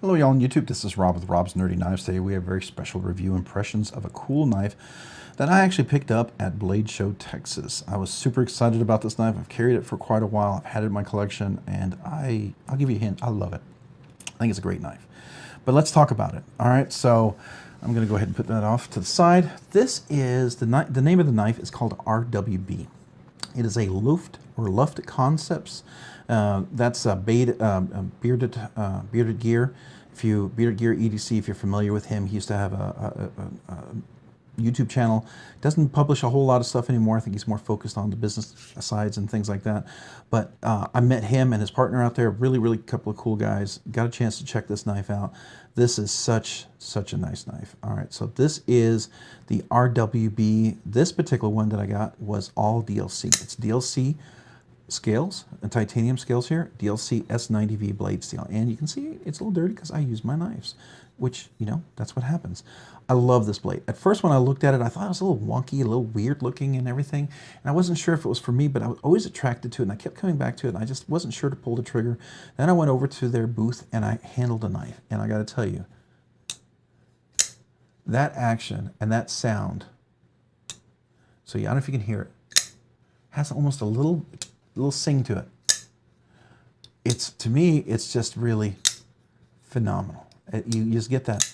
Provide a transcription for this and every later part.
Hello y'all on YouTube, this is Rob with Rob's Nerdy Knives. Today we have a very special review impressions of a cool knife that I actually picked up at Blade Show, Texas. I was super excited about this knife. I've carried it for quite a while. I've had it in my collection and I'll give you a hint, I love it. I think it's a great knife. But let's talk about it. All right, so I'm gonna go ahead and put that off to the side. This is, the name of the knife is called RWB. It is a Luft Concepts. That's a bearded gear. Bearded Gear EDC, if you're familiar with him, he used to have a YouTube channel. Doesn't publish a whole lot of stuff anymore. I think he's more focused on the business sides and things like that. But I met him and his partner out there. Really couple of cool guys. Got a chance to check this knife out. This is such a nice knife. All right, so this is the RWB. This particular one that I got was all DLC. It's DLC scales and titanium scales here, DLC S90V blade steel, and you can see it's a little dirty because I use my knives, which, you know, that's what happens. I love this blade. At first when I looked at it, I thought it was a little wonky, a little weird looking and everything, and I wasn't sure if it was for me, but I was always attracted to it and I kept coming back to it and I just wasn't sure to pull the trigger. Then I went over to their booth and I handled the knife, and I got to tell you, that action and that sound, so yeah, I don't know if you can hear it, has almost a little sing to it. It's, to me, it's just really phenomenal. You just get that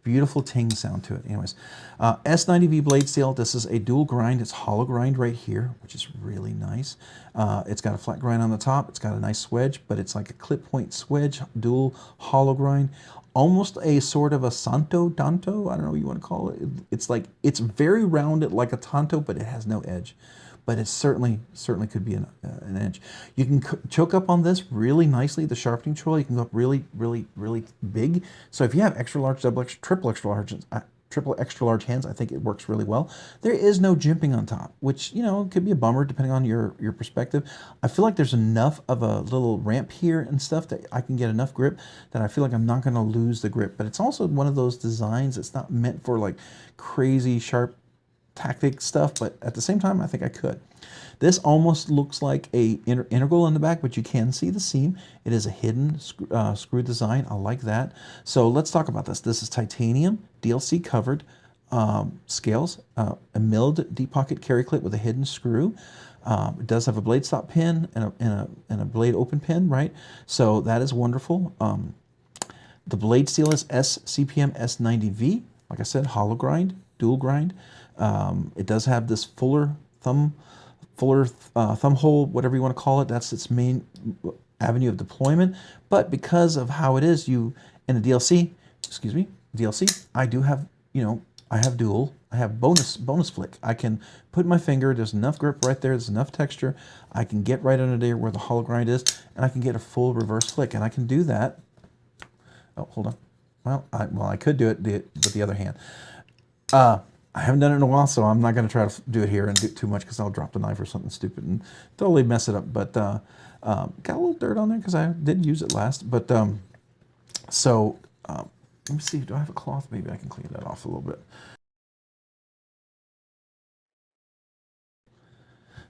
beautiful ting sound to it. Anyways, S90V blade steel. This is a dual grind. It's hollow grind right here, which is really nice. It's got a flat grind on the top. It's got a nice swedge, but it's like a clip point swedge, dual hollow grind. Almost a sort of a Santo Danto. I don't know what you want to call it. It's like, it's very rounded like a Tanto, but it has no edge. But it certainly could be an edge. You can choke up on this really nicely. The sharpening choil, you can go up really big. So if you have extra large, double extra, triple extra large hands, I think it works really well. There is no jimping on top, which, you know, could be a bummer depending on your perspective. I feel like there's enough of a little ramp here and stuff that I can get enough grip that I feel like I'm not going to lose the grip. But it's also one of those designs that's not meant for like crazy sharp tactic stuff, but at the same time I think I could. This almost looks like a integral in the back, but you can see the seam. It is a hidden screw design. I like that. So let's talk about this. This is titanium DLC covered scales, a milled deep pocket carry clip with a hidden screw. It does have a blade stop pin and a blade open pin, right? So that is wonderful. The blade steel is CPM S90V. Like I said, hollow grind, dual grind. It does have this fuller thumb hole, whatever you want to call it. That's its main avenue of deployment. But because of how it is, you in the DLC, I do have, you know, I have dual. I have bonus flick. I can put my finger. There's enough grip right there. There's enough texture. I can get right under there where the hollow grind is, and I can get a full reverse flick. And I can do that. Oh, hold on. Well, I could do it with the other hand. I haven't done it in a while, so I'm not going to try to do it here and do too much because I'll drop the knife or something stupid and totally mess it up. But got a little dirt on there because I did use it last. But let me see. Do I have a cloth? Maybe I can clean that off a little bit.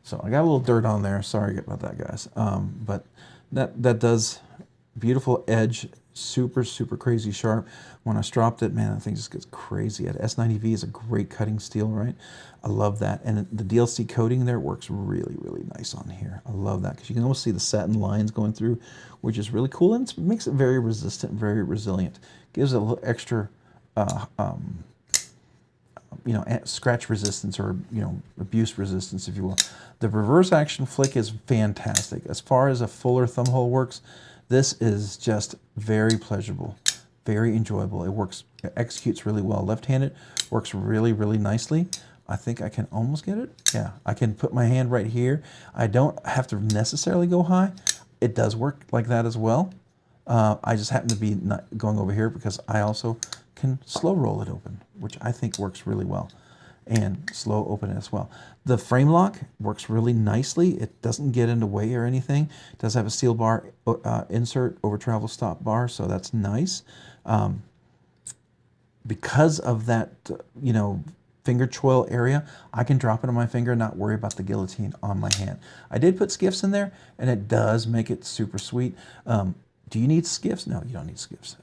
So I got a little dirt on there. Sorry about that, guys. But that does beautiful edge. Super crazy sharp. When I stropped it, man, that thing just gets crazy. S90V is a great cutting steel, right? I love that. And the DLC coating there works really nice on here. I love that because you can almost see the satin lines going through, which is really cool, and it makes it very resistant, very resilient. Gives it a little extra you know, scratch resistance, or, you know, abuse resistance, if you will. The reverse action flick is fantastic. As far as a fuller thumb hole works, this is just very pleasurable, very enjoyable. It works, it executes really well. Left-handed, works really nicely. I think I can almost get it. Yeah, I can put my hand right here. I don't have to necessarily go high. It does work like that as well. I just happen to be not going over here because I also can slow roll it open, which I think works really well, and slow open it as well. The frame lock works really nicely. It doesn't get in the way or anything. It does have a steel bar insert over travel stop bar, so that's nice. Because of that, you know, finger choil area, I can drop it on my finger and not worry about the guillotine on my hand. I did put Skiffs in there, and it does make it super sweet. Do you need skiffs? No, you don't need skiffs.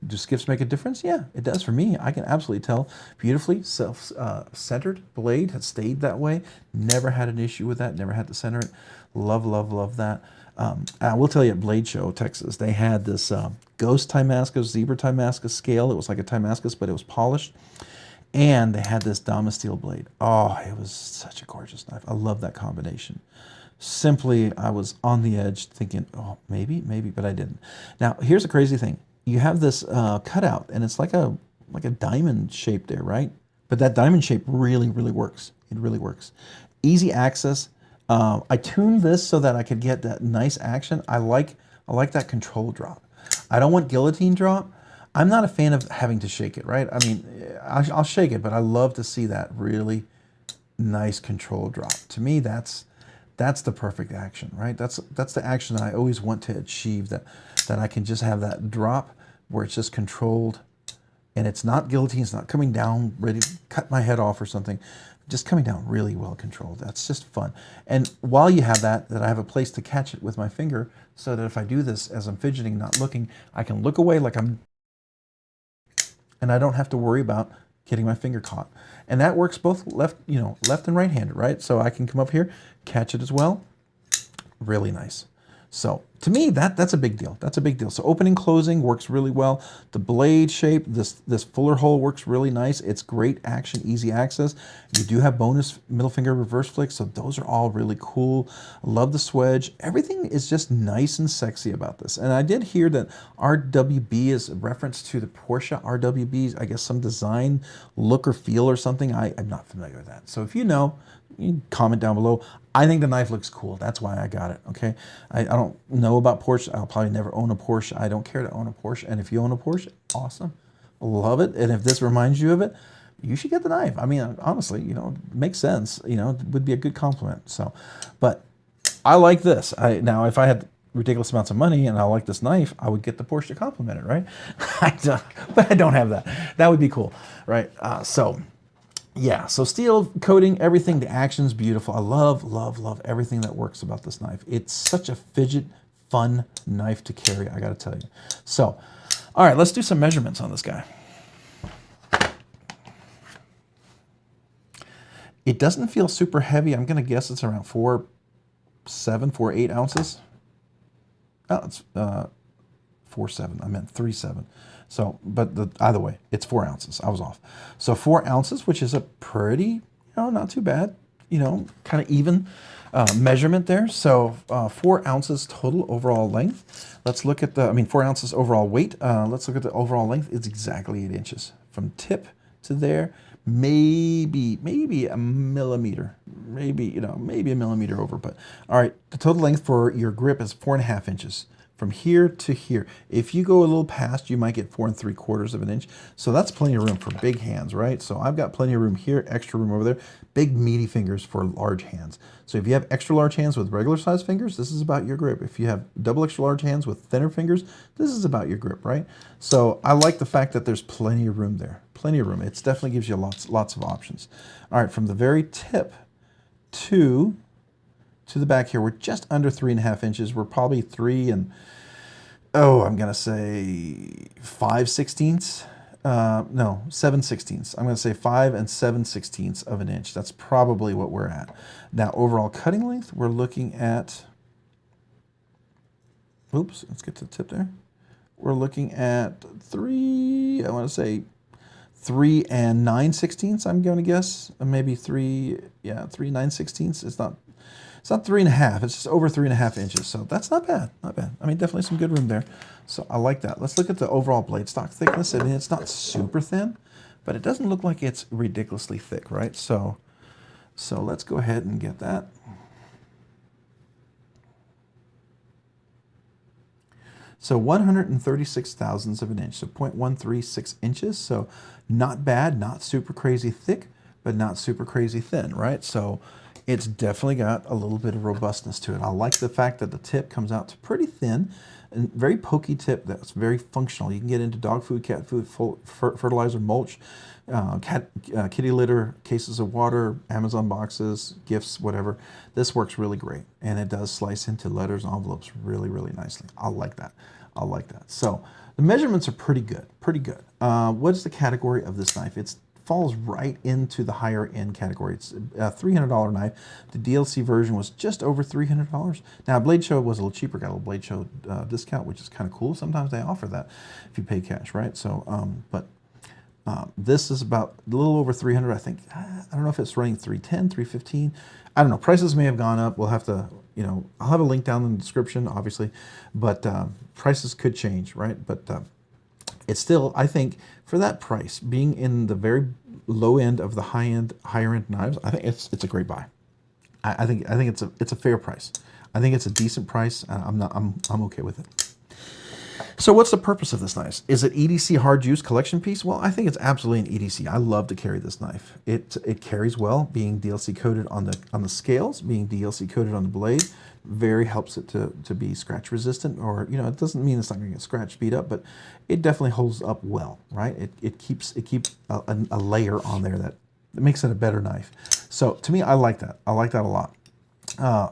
Do skiffs make a difference? Yeah, it does for me. I can absolutely tell. Beautifully self-centered blade has stayed that way. Never had an issue with that. Never had to center it. Love, love, love that. I will tell you at Blade Show, Texas, they had this Ghost Timascus, Zebra Timascus scale. It was like a Timascus, but it was polished. And they had this Damasteel blade. Oh, it was such a gorgeous knife. I love that combination. Simply, I was on the edge thinking, oh, maybe, but I didn't. Now, here's a crazy thing. You have this cutout, and it's like a diamond shape there, right? But that diamond shape really, really works. It really works. Easy access. I tuned this so that I could get that nice action. I like that control drop. I don't want guillotine drop. I'm not a fan of having to shake it, right? I mean, I'll shake it, but I love to see that really nice control drop. To me, that's the perfect action, right? That's the action that I always want to achieve, that I can just have that drop where it's just controlled and it's not guillotine, it's not coming down ready to cut my head off or something, just coming down really well controlled. That's just fun. And while you have that I have a place to catch it with my finger so that if I do this as I'm fidgeting, not looking, I can look away like I'm, and I don't have to worry about getting my finger caught. And that works both left and right-handed, right? So I can come up here, catch it as well. Really nice. So to me, that's a big deal. That's a big deal. So opening, closing works really well. The blade shape, this fuller hole works really nice. It's great action, easy access. You do have bonus middle finger reverse flick, so those are all really cool. I love the swedge. Everything is just nice and sexy about this. And I did hear that RWB is a reference to the Porsche RWBs, I guess some design look or feel or something. I'm not familiar with that. So if you know, you can comment down below. I think the knife looks cool. That's why I got it, okay? I don't know about Porsche. I'll probably never own a Porsche. I don't care to own a Porsche. And if you own a Porsche, awesome. Love it. And if this reminds you of it, you should get the knife. I mean, honestly, it makes sense. It would be a good compliment. So, but I like this. Now, if I had ridiculous amounts of money and I like this knife, I would get the Porsche to compliment it, right? But I don't have that. That would be cool, right? Yeah, so steel coating, everything, the action's beautiful. I love, love, love everything that works about this knife. It's such a fidget, fun knife to carry, I gotta tell you. So, all right, let's do some measurements on this guy. It doesn't feel super heavy. I'm gonna guess it's around 4.8 ounces. Oh, it's 4.7, I meant 3.7. So, but either way, it's 4 ounces. I was off. So 4 ounces, which is a pretty, not too bad, kind of even measurement there. So 4 ounces total overall length. Let's look at 4 ounces overall weight. Let's look at the overall length. It's exactly 8 inches from tip to there. Maybe a millimeter, maybe a millimeter over. But all right, the total length for your grip is 4.5 inches. From here to here. If you go a little past, you might get 4 3/4 of an inch. So that's plenty of room for big hands, right? So I've got plenty of room here, extra room over there. Big meaty fingers for large hands. So if you have extra large hands with regular size fingers, this is about your grip. If you have double extra large hands with thinner fingers, this is about your grip, right? So I like the fact that there's plenty of room there. Plenty of room. It definitely gives you lots of options. All right, from the very tip to the back here, we're just under 3.5 inches. We're probably 3 and, I'm gonna say 5/16. No, 7/16. I'm gonna say 5 and 7/16 of an inch. That's probably what we're at. Now, overall cutting length, we're looking at, oops, let's get to the tip there. We're looking at 3 and 9/16. I'm going to guess, maybe 3 9/16. It's not 3.5, it's just over 3.5 inches. So that's not bad, not bad. I mean, definitely some good room there. So I like that. Let's look at the overall blade stock thickness. I mean, it's not super thin, but it doesn't look like it's ridiculously thick, right? So let's go ahead and get that. So 136 thousandths of an inch, so 0.136 inches. So not bad, not super crazy thick, but not super crazy thin, right? So it's definitely got a little bit of robustness to it. I like the fact that the tip comes out to pretty thin and very pokey tip that's very functional. You can get into dog food, cat food, fertilizer, mulch, kitty litter, cases of water, Amazon boxes, gifts, whatever. This works really great. And it does slice into letters and envelopes really, really nicely. I like that. I like that. So the measurements are pretty good, pretty good. What's the category of this knife? It falls right into the higher end category. It's a $300 knife. The DLC version was just over $300. Now, Blade Show was a little cheaper, got a little Blade Show discount, which is kind of cool. Sometimes they offer that if you pay cash, right? So, this is about a little over 300, I think. I don't know if it's running 310, 315. I don't know. Prices may have gone up. We'll have to, I'll have a link down in the description, obviously, but prices could change, right? But it's still, I think, for that price, being in the very low end of the higher end knives, I think it's a great buy. I think it's a fair price. I think it's a decent price. I'm okay with it. So what's the purpose of this knife? Is it EDC hard use collection piece? Well, I think it's absolutely an EDC. I love to carry this knife. It carries well, being DLC coated on the scales, being DLC coated on the blade, very helps it to be scratch resistant, or it doesn't mean it's not going to get scratched, beat up, but it definitely holds up well, right? It keeps a layer on there that makes it a better knife. So to me, I like that. I like that a lot.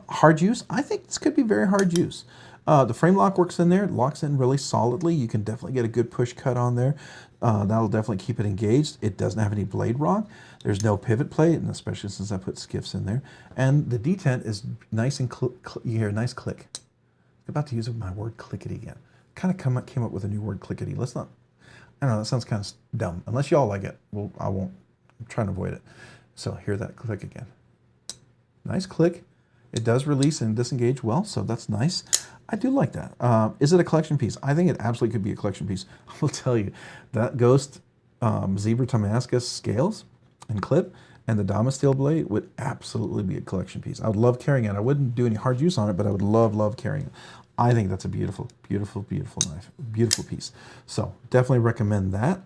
Hard use, I think this could be very hard use. The frame lock works in there. It locks in really solidly. You can definitely get a good push cut on there. That'll definitely keep it engaged. It doesn't have any blade rock. There's no pivot plate, and especially since I put Skiffs in there. And the detent is nice and you hear a nice click. I'm about to use my word clickety again. Kind of came up with a new word, clickety. Let's not. I don't know. That sounds kind of dumb. Unless y'all like it, well, I won't. I'm trying to avoid it. So hear that click again. Nice click. It does release and disengage well, so that's nice. I do like that. Is it a collection piece? I think it absolutely could be a collection piece. I will tell you, that Ghost Zebra Damascus scales and clip and the Dama steel blade would absolutely be a collection piece. I would love carrying it. I wouldn't do any hard use on it, but I would love carrying it. I think that's a beautiful, beautiful, beautiful knife. Beautiful piece. So definitely recommend that.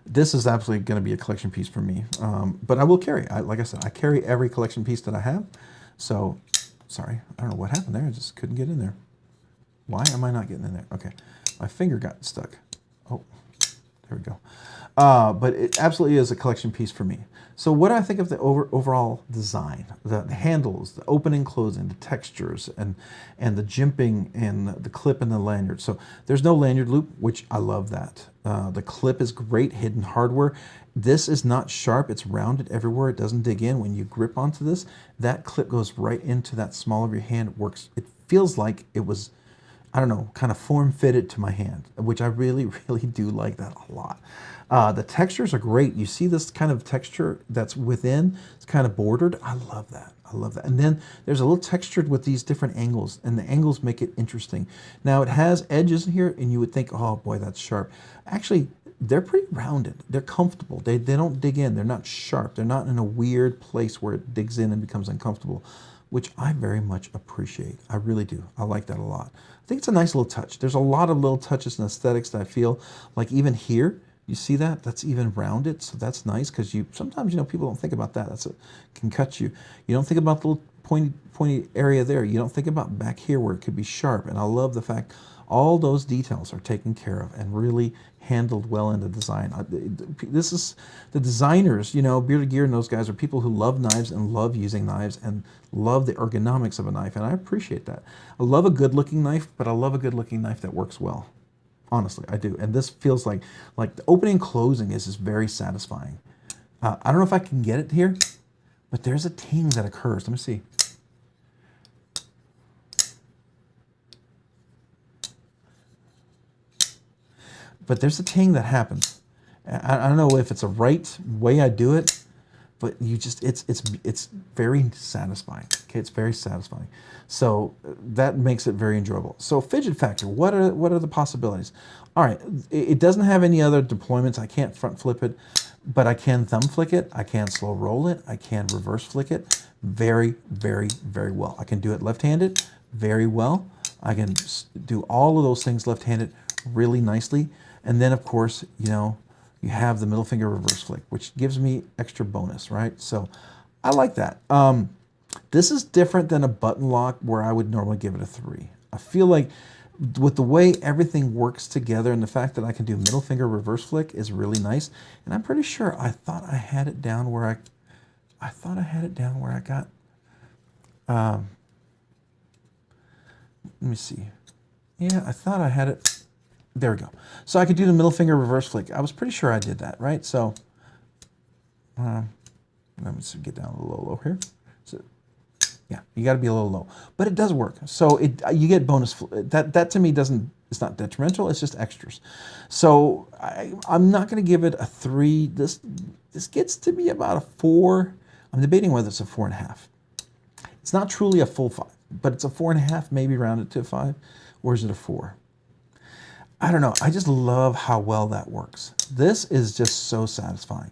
This is absolutely going to be a collection piece for me. But I will carry. Like I said, I carry every collection piece that I have. So, sorry, I don't know what happened there. I just couldn't get in there. Why am I not getting in there? Okay, my finger got stuck. Oh, there we go. But it absolutely is a collection piece for me. So what do I think of the overall design? The handles, the opening, closing, the textures, and the jimping, and the clip and the lanyard. So there's no lanyard loop, which I love that. The clip is great, hidden hardware. This is not sharp, it's rounded everywhere. It doesn't dig in. When you grip onto this, that clip goes right into that small of your hand. It works. It feels like it was, I don't know, kind of form-fitted to my hand, which I really, really do like that a lot. The textures are great. You see this kind of texture that's within, it's kind of bordered. I love that. I love that. And then there's a little textured with these different angles, and the angles make it interesting. Now it has edges here, and you would think, oh boy, that's sharp. Actually, they're pretty rounded. They're comfortable. They don't dig in. They're not sharp. They're not in a weird place where it digs in and becomes uncomfortable, which I very much appreciate. I really do. I like that a lot. I think it's a nice little touch. There's a lot of little touches and aesthetics that I feel like even here, you see that? That's even rounded, so that's nice because sometimes people don't think about that. Can cut you. You don't think about the little pointy area there. You don't think about back here where it could be sharp. And I love the fact all those details are taken care of and really handled well in the design. This is the designers, Bearded Gear and those guys are people who love knives and love using knives and love the ergonomics of a knife, and I appreciate that. I love a good-looking knife, but I love a good-looking knife that works well. Honestly, I do. And this feels like the opening and closing is just very satisfying. I don't know if I can get it here, but there's a ting that occurs. Let me see. But there's a ting that happens. I don't know if it's a right way I do it, but it's very satisfying. Okay, it's very satisfying. So that makes it very enjoyable. So fidget factor, what are the possibilities? All right, it doesn't have any other deployments. I can't front flip it, but I can thumb flick it. I can slow roll it. I can reverse flick it very, very, very well. I can do it left-handed very well. I can do all of those things left-handed really nicely. And then, of course, you have the middle finger reverse flick, which gives me extra bonus, right? So I like that. This is different than a button lock where I would normally give it a 3. I feel like with the way everything works together and the fact that I can do middle finger reverse flick is really nice. And I'm pretty sure I thought I had it down where I got, let me see. Yeah, I thought I had it. There we go. So I could do the middle finger reverse flick. I was pretty sure I did that, right? So let me just get down a little low here. So yeah, you got to be a little low, but it does work. So you get bonus. That to me doesn't. It's not detrimental. It's just extras. So I'm not going to give it a 3. This gets to be about a 4. I'm debating whether it's a 4.5. It's not truly a full 5, but it's a 4.5, maybe rounded to a 5, or is it a 4? I don't know. I just love how well that works. This is just so satisfying,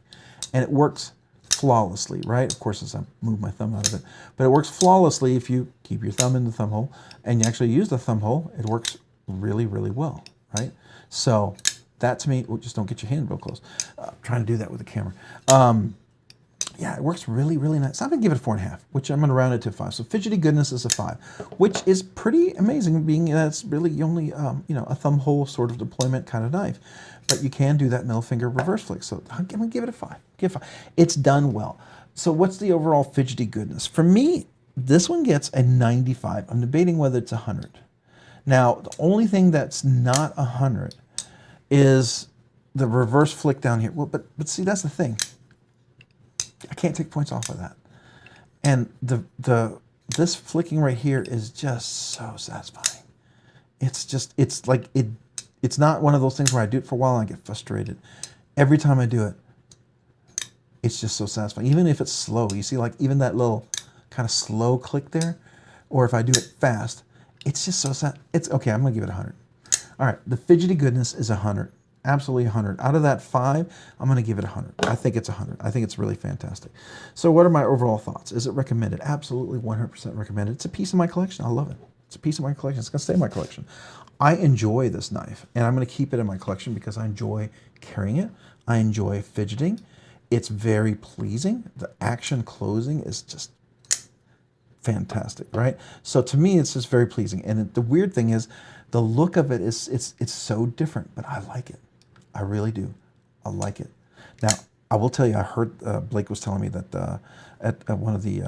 and it works flawlessly, right? Of course, as I move my thumb out of it, but it works flawlessly if you keep your thumb in the thumb hole and you actually use the thumb hole. It works really, really well, right? So that to me, just don't get your hand real close. Trying to do that with the camera. Yeah, it works really, really nice. I'm gonna give it a 4.5, which I'm gonna round it to a 5. So fidgety goodness is a 5, which is pretty amazing, being that's really only a thumb hole sort of deployment kind of knife. But you can do that middle finger reverse flick. So I'm gonna give it a 5. Give it a 5. It's done well. So what's the overall fidgety goodness? For me, this one gets a 95. I'm debating whether it's 100. Now, the only thing that's not 100 is the reverse flick down here. Well, but see, that's the thing. I can't take points off of that. And this flicking right here is just so satisfying. It's not one of those things where I do it for a while and I get frustrated. Every time I do it, it's just so satisfying. Even if it's slow, you see, like even that little kind of slow click there, or if I do it fast, it's just so sad. It's okay. I'm gonna give it 100. All right, the fidgety goodness is 100. Absolutely 100. Out of that 5, I'm going to give it 100. I think it's 100. I think it's really fantastic. So what are my overall thoughts? Is it recommended? Absolutely 100% recommended. It's a piece of my collection. I love it. It's a piece of my collection. It's going to stay in my collection. I enjoy this knife, and I'm going to keep it in my collection because I enjoy carrying it. I enjoy fidgeting. It's very pleasing. The action closing is just fantastic, right? So to me, it's just very pleasing. And the weird thing is, the look of it is it's so different, but I like it. I really do. I like it. Now, I will tell you, I heard Blake was telling me that at one of the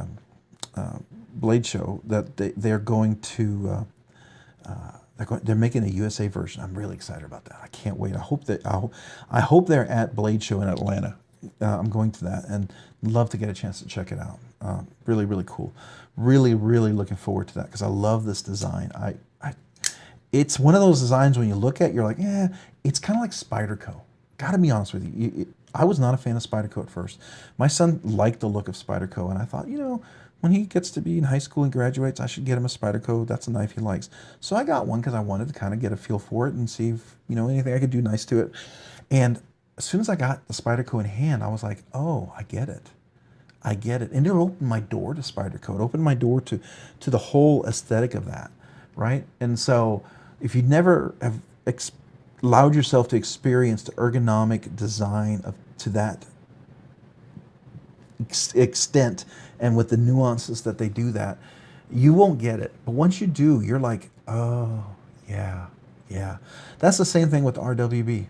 Blade show that they're going to they're making a USA version. I'm really excited about that. I can't wait. I hope they're at Blade show in Atlanta. I'm going to that and love to get a chance to check it out. Really, really cool. Really, really looking forward to that because I love this design. It's one of those designs when you look at, you're like, yeah, it's kind of like Spyderco. Got to be honest with you. I was not a fan of Spyderco at first. My son liked the look of Spyderco, and I thought, when he gets to be in high school and graduates, I should get him a Spyderco. That's a knife he likes. So I got one because I wanted to kind of get a feel for it and see if, anything I could do nice to it. And as soon as I got the Spyderco in hand, I was like, oh, I get it. I get it. And it opened my door to Spyderco. It opened my door to the whole aesthetic of that, right? And so if you never have allowed yourself to experience the ergonomic design to that extent and with the nuances that they do that, you won't get it. But once you do, you're like, oh, yeah. That's the same thing with the RWB.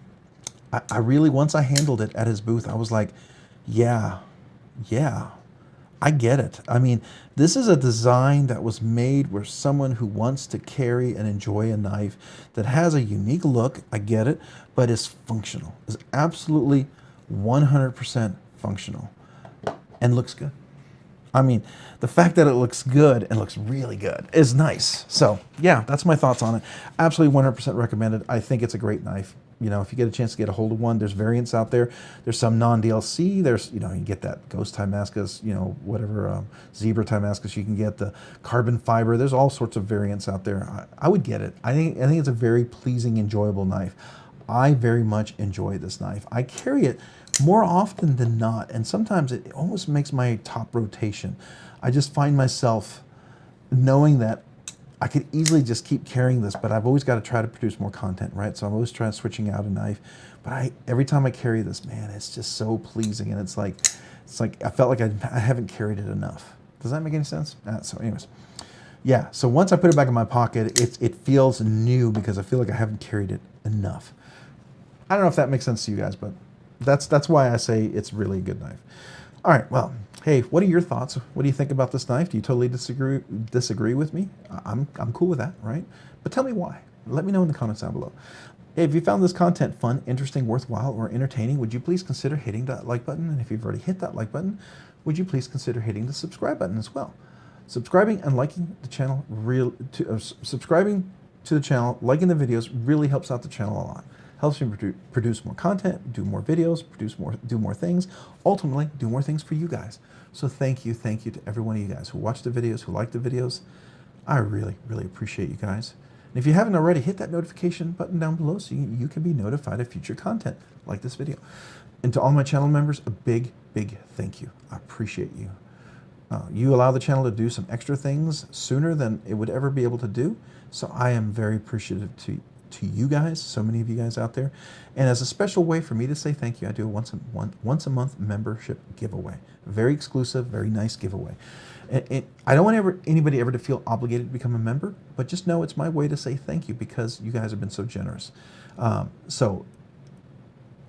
I really, once I handled it at his booth, I was like, yeah, I get it. I mean, this is a design that was made where someone who wants to carry and enjoy a knife that has a unique look, I get it, but is functional, is absolutely 100% functional and looks good. I mean, the fact that it looks good and looks really good is nice. So yeah, that's my thoughts on it. Absolutely 100% recommended. I think it's a great knife. If you get a chance to get a hold of one, there's variants out there. There's some non-DLC. There's, you can get that ghost Timascus, whatever, zebra Timascus. You can get the carbon fiber. There's all sorts of variants out there. I would get it. I think it's a very pleasing, enjoyable knife. I very much enjoy this knife. I carry it more often than not, and sometimes it almost makes my top rotation. I just find myself knowing that I could easily just keep carrying this, but I've always got to try to produce more content, right? So I'm always trying switching out a knife. But every time I carry this, man, it's just so pleasing, and it's like I felt like I haven't carried it enough. Does that make any sense? So anyways, yeah. So once I put it back in my pocket, it feels new because I feel like I haven't carried it enough. I don't know if that makes sense to you guys, but that's why I say it's really a good knife. All right, well, hey, what are your thoughts? What do you think about this knife? Do you totally disagree with me? I'm cool with that, right? But tell me why. Let me know in the comments down below. Hey, if you found this content fun, interesting, worthwhile, or entertaining, would you please consider hitting that like button? And if you've already hit that like button, would you please consider hitting the subscribe button as well? Subscribing and liking the channel, subscribing to the channel, liking the videos really helps out the channel a lot. Helps me produce more content, do more videos, do more things, ultimately do more things for you guys. So thank you to every one of you guys who watch the videos, who like the videos. I really, really appreciate you guys. And if you haven't already, hit that notification button down below so you can be notified of future content like this video. And to all my channel members, a big, big thank you. I appreciate you. You allow the channel to do some extra things sooner than it would ever be able to do. So I am very appreciative to you guys, so many of you guys out there. And as a special way for me to say thank you, I do a once a month membership giveaway. Very exclusive, very nice giveaway. I don't want anybody ever to feel obligated to become a member, but just know it's my way to say thank you because you guys have been so generous. So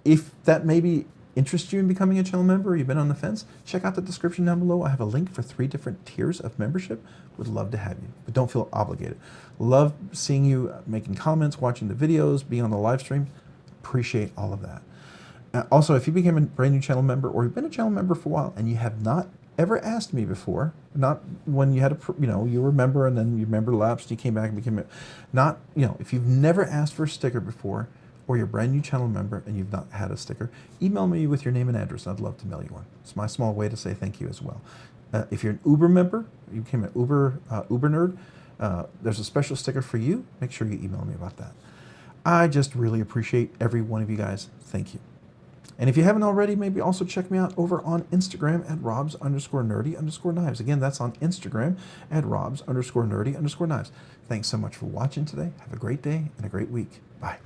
if that maybe interests you in becoming a channel member or you've been on the fence, check out the description down below. I have a link for 3 different tiers of membership. Would love to have you, but don't feel obligated. Love seeing you making comments, watching the videos, being on the live stream. Appreciate all of that. Also, if you became a brand new channel member or you've been a channel member for a while and you have not ever asked me before, not when you had you were a member and then your member lapsed, you came back and became if you've never asked for a sticker before, or you're a brand new channel member and you've not had a sticker, email me with your name and address. I'd love to mail you one. It's my small way to say thank you as well. If you're an Uber member, you became an Uber nerd, there's a special sticker for you. Make sure you email me about that. I just really appreciate every one of you guys. Thank you. And if you haven't already, maybe also check me out over on Instagram at robs_nerdy_knives. Again, that's on Instagram at robs_nerdy_knives. Thanks so much for watching today. Have a great day and a great week. Bye.